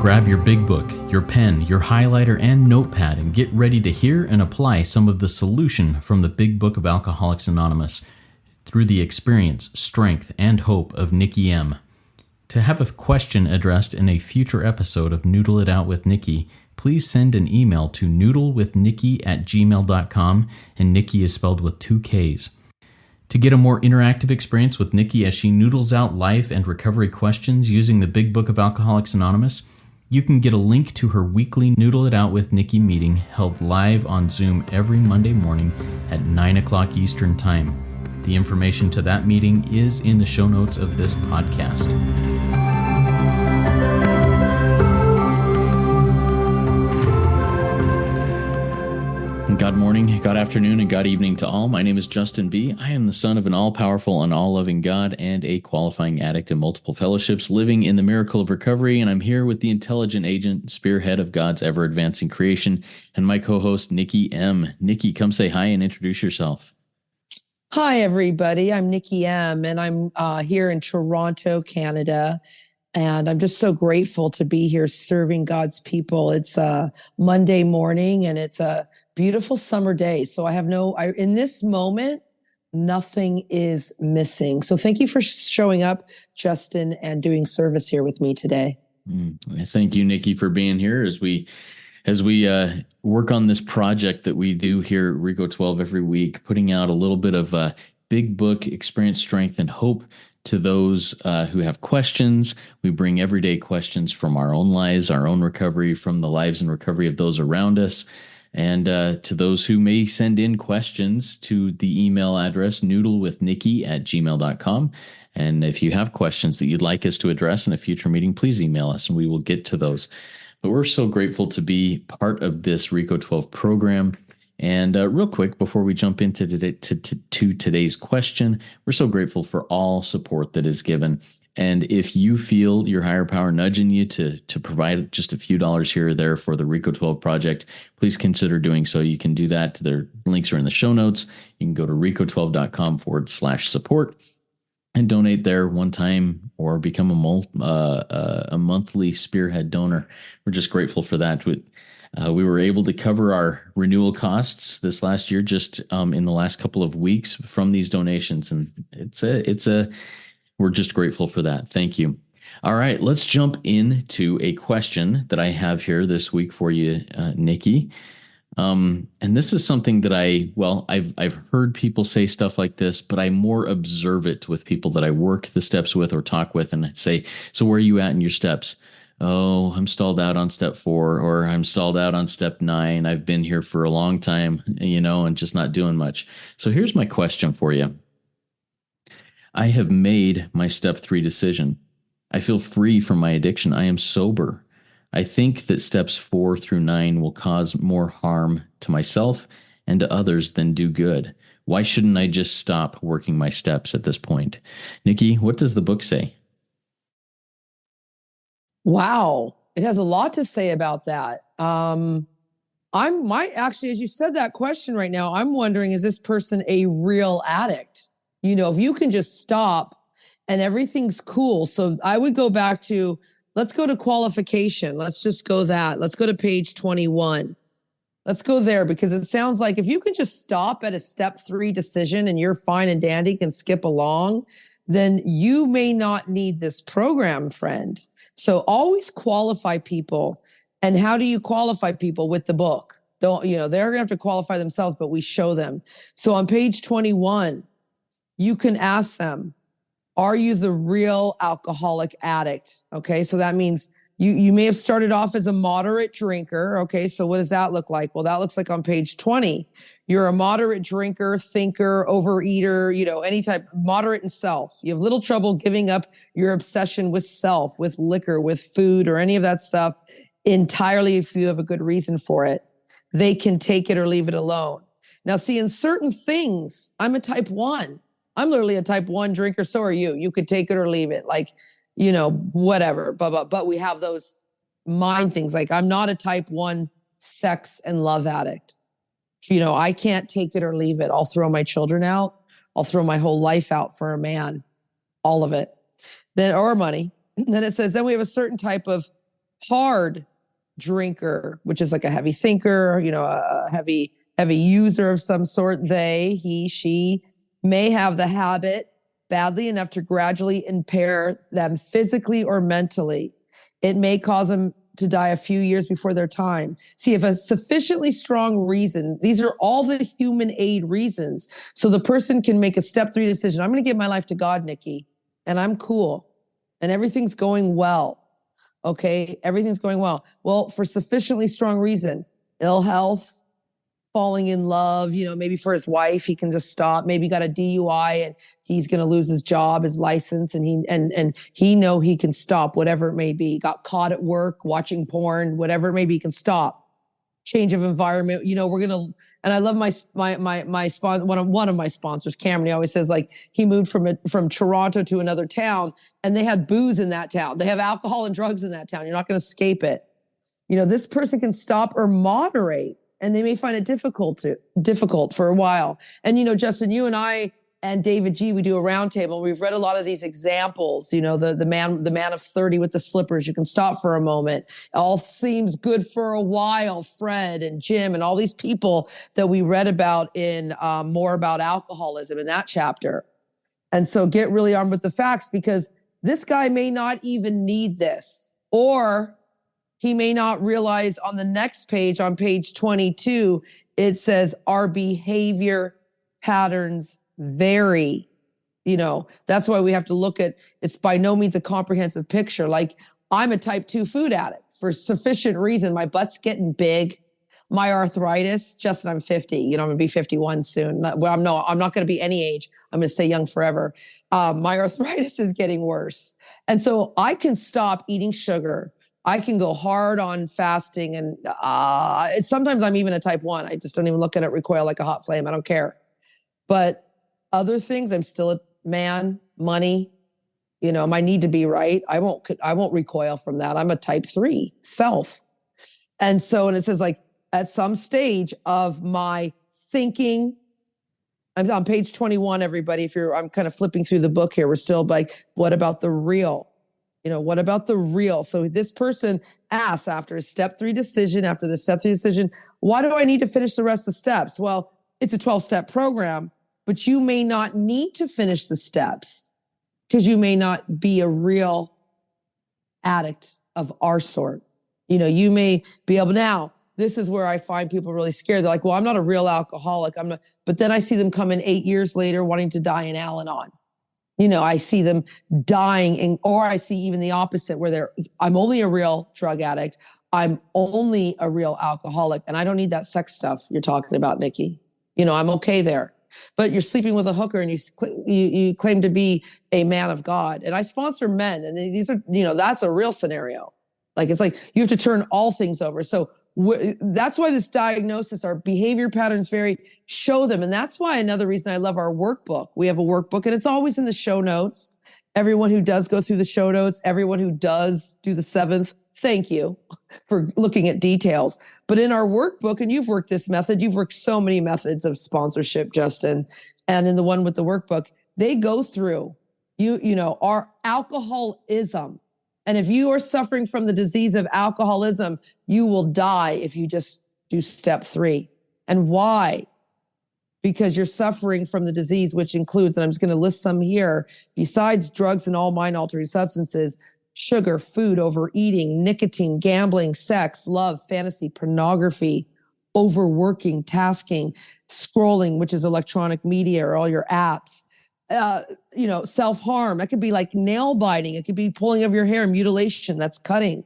Grab your big book, your pen, your highlighter, and notepad and get ready to hear and apply some of the solution from the Big Book of Alcoholics Anonymous through the experience, strength, and hope of Nikki M. To have a question addressed in a future episode of Noodle It Out with Nikki, please send an email to noodlewithnikki@gmail.com, and Nikki is spelled with 2 Ks. To get a more interactive experience with Nikki as she noodles out life and recovery questions using the Big Book of Alcoholics Anonymous, you can get a link to her weekly Noodle It Out with Nikki meeting held live on Zoom every Monday morning at 9 o'clock Eastern Time. The information to that meeting is in the show notes of this podcast. God morning, God afternoon, and God evening to all. My name is Justin B. I am the son of an all-powerful and all-loving God and a qualifying addict in multiple fellowships, living in the miracle of recovery, and I'm here with the intelligent agent, spearhead of God's ever-advancing creation, and my co-host, Nikki M. Nikki, come say hi and introduce yourself. Hi, everybody. I'm Nikki M, and I'm here in Toronto, Canada. And I'm just so grateful to be here serving God's people. It's a Monday morning, and it's a beautiful summer day. So I have in this moment, nothing is missing. So thank you for showing up, Justin, and doing service here with me today. Thank you, Nikki, for being here as we work on this project that we do here at Rico 12 every week, putting out a little bit of big book experience, strength, and hope to those who have questions. We bring everyday questions from our own lives, our own recovery, from the lives and recovery of those around us. And to those who may send in questions to the email address noodlewithnikki@gmail.com. And if you have questions that you'd like us to address in a future meeting, please email us and we will get to those. But we're so grateful to be part of this Rico 12 program. And real quick, before we jump into today's question, we're so grateful for all support that is given. And if you feel your higher power nudging you to provide just a few dollars here or there for the Rico 12 project, please consider doing so. You can do that. Their links are in the show notes. You can go to rico12.com/support and donate there one time or become a monthly spearhead donor. We're just grateful for that. We were able to cover our renewal costs this last year, just in the last couple of weeks from these donations. And we're just grateful for that. Thank you. All right, let's jump into a question that I have here this week for you, Nikki. And this is something that I've heard people say stuff like this, but I more observe it with people that I work the steps with or talk with, and I say, so where are you at in your steps? Oh, I'm stalled out on step 4, or I'm stalled out on step 9. I've been here for a long time, and just not doing much. So here's my question for you. I have made my step 3 decision. I feel free from my addiction. I am sober. I think that steps 4 through 9 will cause more harm to myself and to others than do good. Why shouldn't I just stop working my steps at this point? Nikki, what does the book say? Wow. It has a lot to say about that. Actually, as you said that question right now, I'm wondering, is this person a real addict? If you can just stop and everything's cool. So I would go back to, let's go to qualification. Let's just go that. Let's go to page 21. Let's go there, because it sounds like if you can just stop at a step 3 decision and you're fine and dandy, can skip along, then you may not need this program, friend. So always qualify people. And how do you qualify people? With the book. They're going to have to qualify themselves, but we show them. So on page 21, you can ask them, are you the real alcoholic addict? Okay, so that means you may have started off as a moderate drinker. Okay, so what does that look like? Well, that looks like on page 20. You're a moderate drinker, thinker, overeater, any type, moderate in self. You have little trouble giving up your obsession with self, with liquor, with food, or any of that stuff entirely if you have a good reason for it. They can take it or leave it alone. Now, see, in certain things, I'm a type 1. I'm literally a type 1 drinker. So are you. You could take it or leave it. Whatever. But we have those mind things. Like, I'm not a type 1 sex and love addict. I can't take it or leave it. I'll throw my children out. I'll throw my whole life out for a man. All of it. Or money. Then it says, then we have a certain type of hard drinker, which is like a heavy thinker, a heavy user of some sort. They, he, she may have the habit badly enough to gradually impair them physically or mentally. It may cause them to die a few years before their time. See, if a sufficiently strong reason, these are all the human aid reasons. So the person can make a step 3 decision. I'm going to give my life to God, Nikki, and I'm cool and everything's going well. Okay. Everything's going well. Well, for sufficiently strong reason, ill health, falling in love, maybe for his wife, he can just stop. Maybe got a DUI and he's going to lose his job, his license, and he can stop, whatever it may be. Got caught at work watching porn, whatever it may be, he can stop. Change of environment. And I love my sponsor, one of my sponsors, Cameron. He always says, like, he moved from Toronto to another town, and they had booze in that town. They have alcohol and drugs in that town. You're not going to escape it. This person can stop or moderate, and they may find it difficult for a while. And, Justin, you and I and David G, we do a roundtable. We've read a lot of these examples, the man of 30 with the slippers. You can stop for a moment. All seems good for a while. Fred and Jim and all these people that we read about in more about alcoholism in that chapter. And so get really armed with the facts, because this guy may not even need this, or he may not realize on the next page, on page 22, it says our behavior patterns vary. That's why we have to look at, it's by no means a comprehensive picture. Like, I'm a type 2 food addict for sufficient reason. My butt's getting big. My arthritis, Justin, I'm 50. I'm going to be 51 soon. Well, I'm not going to be any age. I'm going to stay young forever. My arthritis is getting worse. And so I can stop eating sugar. I can go hard on fasting. And sometimes I'm even a type 1. I just don't even look at it, recoil like a hot flame. I don't care. But other things, I'm still a man, money, my need to be right. I won't recoil from that. I'm a type 3 self. And it says, like, at some stage of my thinking, I'm on page 21, everybody. I'm kind of flipping through the book here. We're still like, what about the real? What about the real? So this person asks, after the step 3 decision, why do I need to finish the rest of the steps? Well, it's a 12-step program, but you may not need to finish the steps because you may not be a real addict of our sort. You may be able. Now, this is where I find people really scared. They're like, well, I'm not a real alcoholic. I'm not. But then I see them come in 8 years later wanting to die in Al-Anon. I see them dying, or I see even the opposite, where I'm only a real drug addict. I'm only a real alcoholic, and I don't need that sex stuff you're talking about, Nikki. I'm okay there. But you're sleeping with a hooker, and you claim to be a man of God. And I sponsor men, and these are, that's a real scenario. Like, it's like you have to turn all things over. So that's why this diagnosis, our behavior patterns vary, show them. And that's why another reason I love our workbook. We have a workbook, and it's always in the show notes. Everyone who does go through the show notes, everyone who does do the 7th, thank you for looking at details. But in our workbook, and you've worked this method, you've worked so many methods of sponsorship, Justin, and in the one with the workbook, they go through, our alcoholism. And if you are suffering from the disease of alcoholism, you will die if you just do step 3. And why? Because you're suffering from the disease, which includes, and I'm just going to list some here, besides drugs and all mind-altering substances, sugar, food, overeating, nicotine, gambling, sex, love, fantasy, pornography, overworking, tasking, scrolling, which is electronic media or all your apps, self-harm. That could be like nail biting. It could be pulling of your hair, mutilation. That's cutting.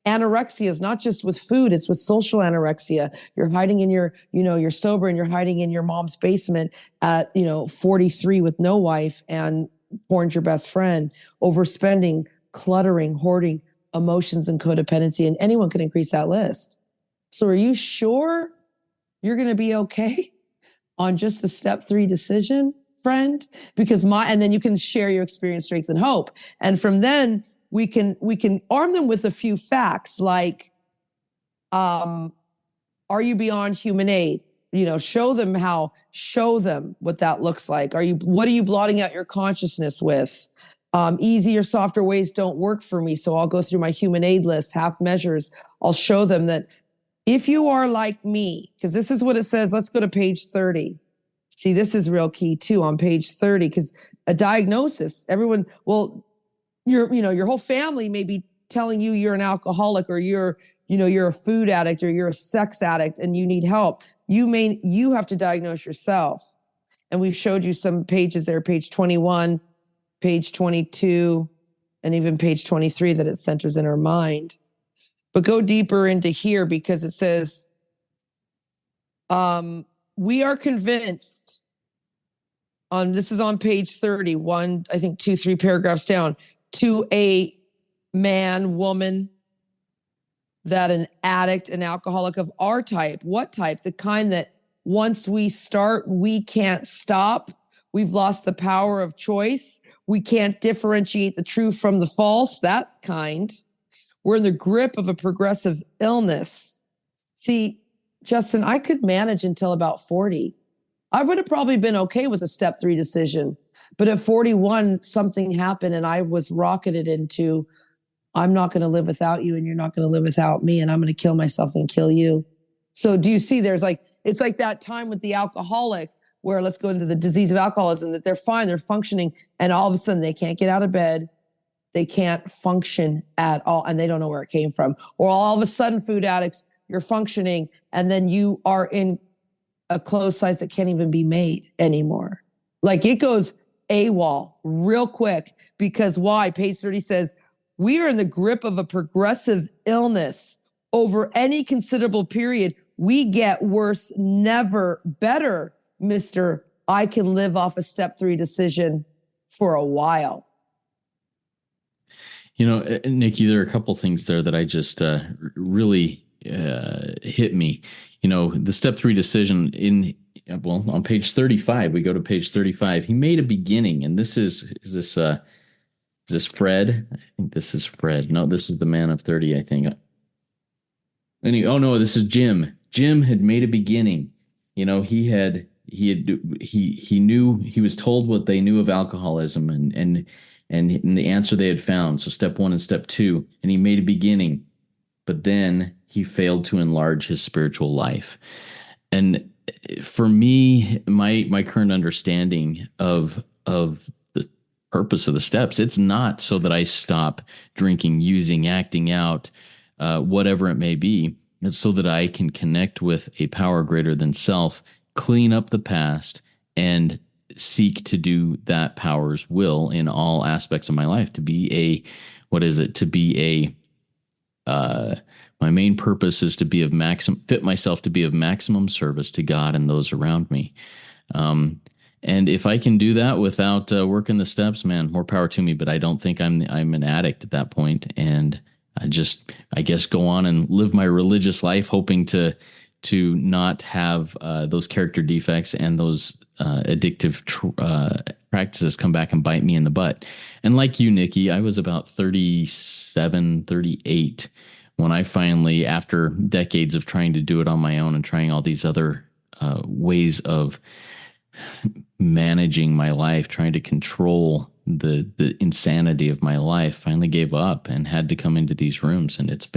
Anorexia is not just with food. It's with social anorexia. You're hiding in you're sober and you're hiding in your mom's basement at, 43 with no wife, and porn's your best friend. Overspending, cluttering, hoarding, emotions, and codependency. And anyone can increase that list. So are you sure you're going to be okay on just a step 3 decision, friend? Because and then you can share your experience, strength, and hope. And from then we can arm them with a few facts, like, are you beyond human aid? Show them what that looks like. What are you blotting out your consciousness with? Easier, softer ways don't work for me. So I'll go through my human aid list, half measures. I'll show them that if you are like me, because this is what it says. Let's go to page 30. See, this is real key too on page 30, because a diagnosis, everyone, well, your whole family may be telling you you're an alcoholic, or you're a food addict, or you're a sex addict and you need help. You have to diagnose yourself. And we've showed you some pages there, page 21, page 22, and even page 23, that it centers in our mind. But go deeper into here, because it says, we are convinced this is on page 31, I think 2-3 paragraphs down, to a man, woman, that an addict, an alcoholic of our type. What type? The kind that once we start, we can't stop. We've lost the power of choice. We can't differentiate the true from the false, that kind. We're in the grip of a progressive illness. See, Justin, I could manage until about 40. I would have probably been okay with a step 3 decision. But at 41, something happened and I was rocketed into, I'm not going to live without you and you're not going to live without me, and I'm going to kill myself and kill you. So do you see, it's like that time with the alcoholic, where let's go into the disease of alcoholism, that they're fine, they're functioning, and all of a sudden they can't get out of bed. They can't function at all, and they don't know where it came from. Or all of a sudden, food addicts, you're functioning, and then you are in a clothes size that can't even be made anymore. Like, it goes AWOL real quick, because why? Page 30 says, we are in the grip of a progressive illness. Over any considerable period, we get worse, never better, Mr. I can live off a step 3 decision for a while. Nikki, there are a couple things there that I just really hit me. The step 3 decision on page 35, we go to page 35. He made a beginning, and this is this Fred? I think this is Fred. No, this is the man of 30, I think. Oh no, this is Jim. Jim had made a beginning. He knew, he was told what they knew of alcoholism and the answer they had found. So step 1 and step 2, and he made a beginning, but then he failed to enlarge his spiritual life. And for me, my current understanding of the purpose of the steps, it's not so that I stop drinking, using, acting out, whatever it may be. It's so that I can connect with a power greater than self, clean up the past, and seek to do that power's will in all aspects of my life. My main purpose is to be fit myself to be of maximum service to God and those around me. And if I can do that without working the steps, man, more power to me. But I don't think I'm an addict at that point. And I guess go on and live my religious life, hoping to not have those character defects and those addictive practices come back and bite me in the butt. And like you, Nikki, I was about 37, 38 when I finally, after decades of trying to do it on my own and trying all these other ways of managing my life, trying to control the insanity of my life, finally gave up and had to come into these rooms. And it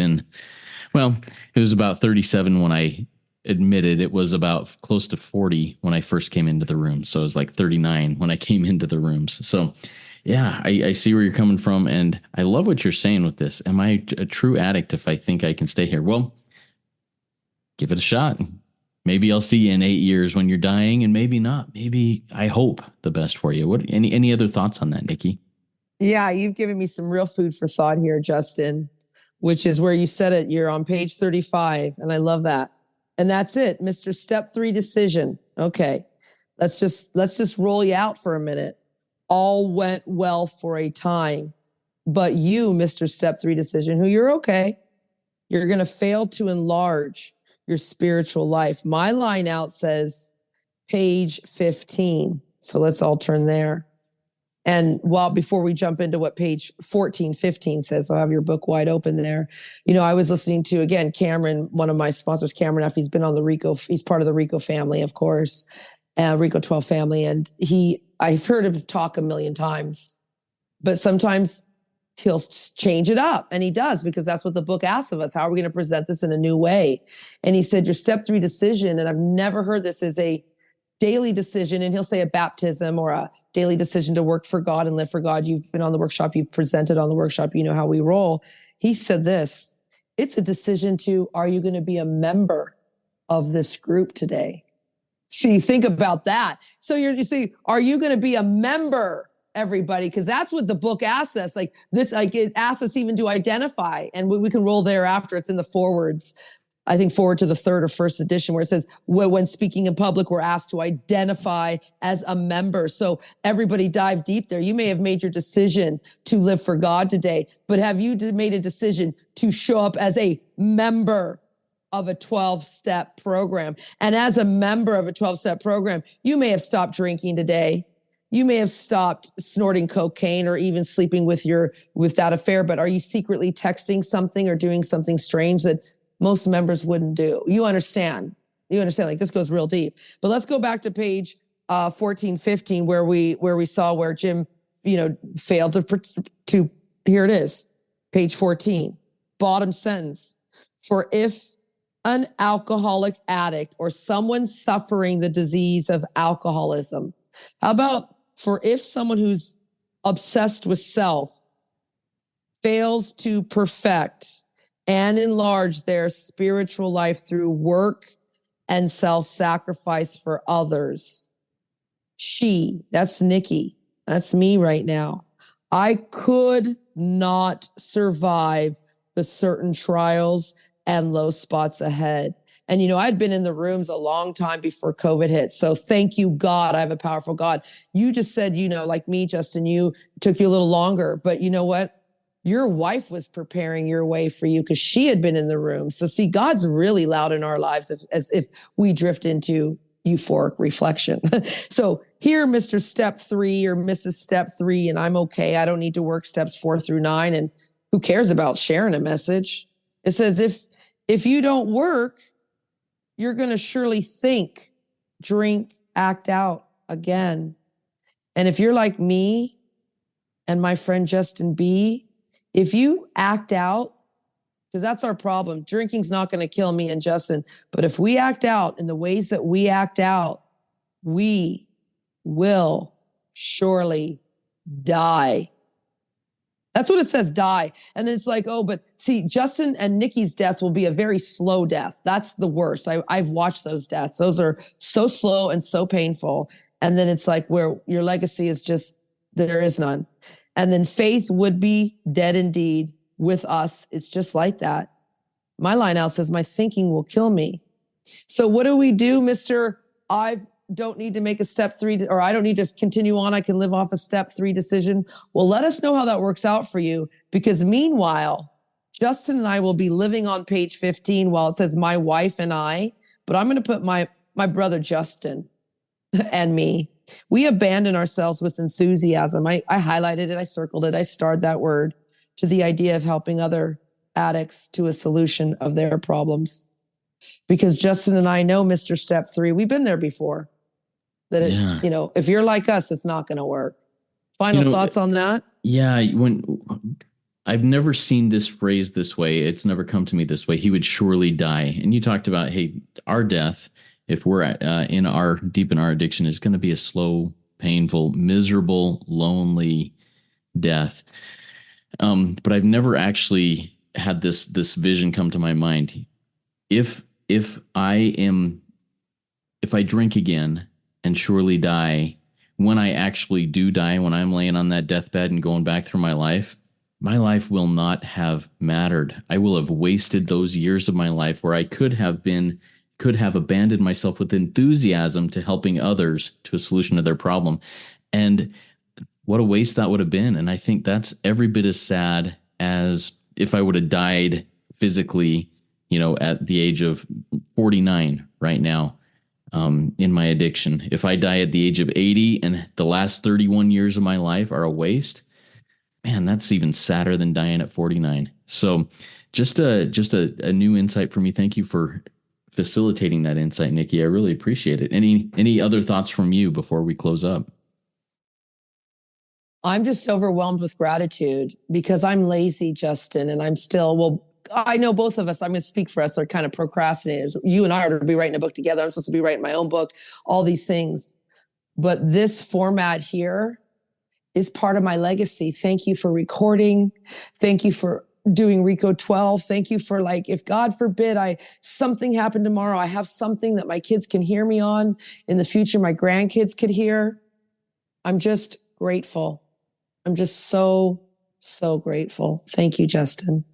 was about 37 when I admitted. It was about close to 40 when I first came into the room. So it was like 39 when I came into the rooms. So yeah, I see where you're coming from. And I love what you're saying with this. Am I a true addict if I think I can stay here? Well, give it a shot. Maybe I'll see you in 8 years when you're dying, and maybe not. Maybe I hope the best for you. Any other thoughts on that, Nikki? Yeah, you've given me some real food for thought here, Justin, which is where you said it. You're on page 35, and I love that. And that's it, Mr. Step 3 decision. Okay, let's just roll you out for a minute. All went well for a time, but you, Mr. Step 3 decision, who you're okay, you're going to fail to enlarge your spiritual life. My line out says page 15. So let's all turn there. And before we jump into what page 14, 15 says, I'll have your book wide open there. I was listening to, again, Cameron, one of my sponsors, Cameron F. He's been on the Rico. He's part of the Rico family, of course, Rico 12 family. And I've heard him talk a million times. but sometimes he'll change it up, and he does, because that's what the book asks of us. How are we going to present this in a new way? And he said, your step 3 decision, and I've never heard this, is a daily decision. And he'll say a baptism or a daily decision to work for God and live for God. You've been on the workshop, you've presented on the workshop, you know how we roll. He said this, it's a decision to, are you going to be a member of this group today? See, think about that. So you see, are you going to be a member, everybody? Because that's what the book asks us. Like this, like it asks us even to identify, and we can roll thereafter. It's in the forwards. I think forward to the 3rd or 1st edition, where it says, when speaking in public, we're asked to identify as a member. So everybody dive deep there. You may have made your decision to live for God today, but have you made a decision to show up as a member of a 12-step program? And as a member of a 12-step program, you may have stopped drinking today. You may have stopped snorting cocaine or even sleeping with that affair, but are you secretly texting something or doing something strange that most members wouldn't do? You understand, like this goes real deep. But let's go back to page 14, 15, where we saw where Jim, failed to, here it is, page 14, bottom sentence. For if an alcoholic addict or someone suffering the disease of alcoholism, how about for if someone who's obsessed with self fails to perfect and enlarge their spiritual life through work and self-sacrifice for others. That's Nikki, that's me right now. I could not survive the certain trials and low spots ahead. And, I'd been in the rooms a long time before COVID hit. So thank you, God. I have a powerful God. You just said, like me, Justin, took you a little longer, but you know what? Your wife was preparing your way for you because she had been in the room. So see, God's really loud in our lives as if we drift into euphoric reflection. So here, Mr. Step 3 or Mrs. Step 3, and I'm okay. I don't need to work steps 4 through 9. And who cares about sharing a message? It says, if you don't work, you're going to surely think, drink, act out again. And if you're like me and my friend Justin B., if you act out, because that's our problem, drinking's not going to kill me and Justin, but if we act out in the ways that we act out, we will surely die. That's what it says, die. And then it's like, oh, but see, Justin and Nikki's death will be a very slow death. That's the worst. I've watched those deaths. Those are so slow and so painful. And then it's like where your legacy is just, there is none. And then faith would be dead indeed with us. It's just like that. My line out says, my thinking will kill me. So what do we do, Mr. I don't need to make a step 3, or I don't need to continue on. I can live off a step 3 decision. Well, let us know how that works out for you, because meanwhile, Justin and I will be living on page 15 while it says my wife and I, but I'm going to put my brother Justin and me. We abandon ourselves with enthusiasm. I highlighted it. I circled it. I starred that word to the idea of helping other addicts to a solution of their problems. Because Justin and I know, Mr. Step 3, we've been there before. That if you're like us, it's not going to work. Final thoughts on that? Yeah, when I've never seen this phrase this way. It's never come to me this way. He would surely die. And you talked about, hey, our death, if we're deep in our addiction, is going to be a slow, painful, miserable, lonely death. But I've never actually had this vision come to my mind. If I drink again and surely die, when I actually do die, when I'm laying on that deathbed and going back through my life will not have mattered. I will have wasted those years of my life where I could have abandoned myself with enthusiasm to helping others to a solution to their problem. And what a waste that would have been. And I think that's every bit as sad as if I would have died physically, at the age of 49 right now, in my addiction. If I die at the age of 80 and the last 31 years of my life are a waste, man, that's even sadder than dying at 49. So just a new insight for me. Thank you for facilitating that insight, Nikki. I really appreciate it. Any other thoughts from you before we close up? I'm just overwhelmed with gratitude because I'm lazy, Justin, and I'm still, well, I know both of us, I'm going to speak for us, are kind of procrastinators. You and I are to be writing a book together. I'm supposed to be writing my own book, all these things. But this format here is part of my legacy. Thank you for recording. Thank you for doing Rico 12. Thank you for, like, if God forbid something happened tomorrow, I have something that my kids can hear me on in the future, my grandkids could hear. I'm just grateful. I'm just so, so grateful. Thank you, Justin.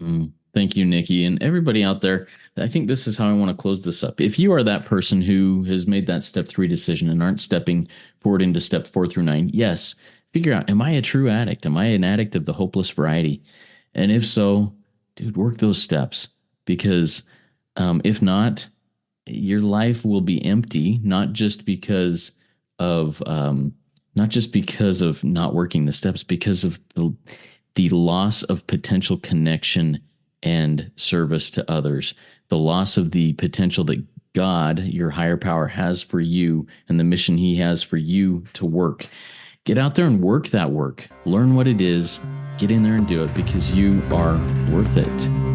Thank you, Nikki, and everybody out there. I think this is how I want to close this up. If you are that person who has made that step 3 decision and aren't stepping forward into step 4 through 9, yes, figure out, am I a true addict? Am I an addict of the hopeless variety? And if so, dude, work those steps, because if not, your life will be empty, not just because of not working the steps, because of the loss of potential connection and service to others, the loss of the potential that God, your higher power, has for you and the mission he has for you to work. Get out there and work that work. Learn what it is. Get in there and do it, because you are worth it.